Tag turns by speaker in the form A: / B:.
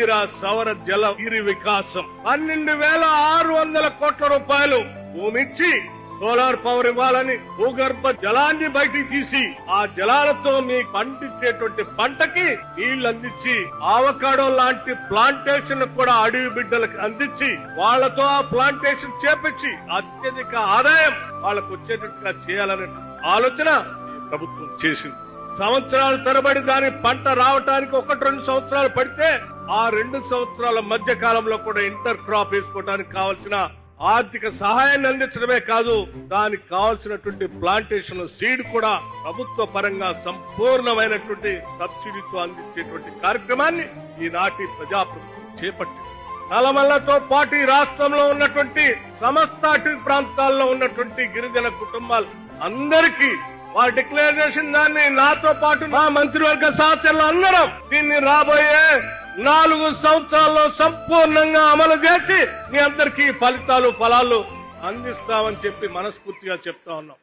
A: ఇందిరా సౌర జల గిరి వికాసం 12,600 కోట్ల రూపాయలు భూమిచ్చి సోలార్ పవర్ ఇవ్వాలని భూగర్భ జలాన్ని బయటికి తీసి ఆ జలాలతో మీ పండించేటువంటి పంటకి నీళ్లు అందించి ఆవకాడో లాంటి ప్లాంటేషన్ కూడా అడవి బిడ్డలకు అందించి వాళ్లతో ఆ ప్లాంటేషన్ చేపించి అత్యధిక ఆదాయం వాళ్లకు వచ్చేటట్టుగా చేయాలనే ఆలోచన ప్రభుత్వం చేసింది. సంవత్సరాల తరబడి దాని పంట రావటానికి 1-2 సంవత్సరాలు పడితే ఆ 2 సంవత్సరాల మధ్య కాలంలో కూడా ఇంటర్ క్రాప్ వేసుకోవడానికి కావాల్సిన ఆర్థిక సహాయాన్ని అందించడమే కాదు, దానికి కావాల్సినటువంటి ప్లాంటేషన్ సీడ్ కూడా ప్రభుత్వ పరంగా సంపూర్ణమైనటువంటి సబ్సిడీతో అందించేటువంటి కార్యక్రమాన్ని ఈనాటి ప్రజాప్రభుత్వం చేపట్టింది. నల్లమల్లతో పాటు ఈ రాష్ట్రంలో ఉన్నటువంటి సమస్త అటవీ ప్రాంతాల్లో ఉన్నటువంటి గిరిజన కుటుంబాలు అందరికీ వారు డిక్లేర్ చేసిన దాన్ని నాతో పాటు మా మంత్రివర్గ సహచరులు అందరం దీన్ని రాబోయే 4 సంవత్సరాల్లో సంపూర్ణంగా అమలు చేసి మీ అందరికీ ఫలాలు అందిస్తామని చెప్పి మనస్ఫూర్తిగా చెప్తా ఉన్నాం.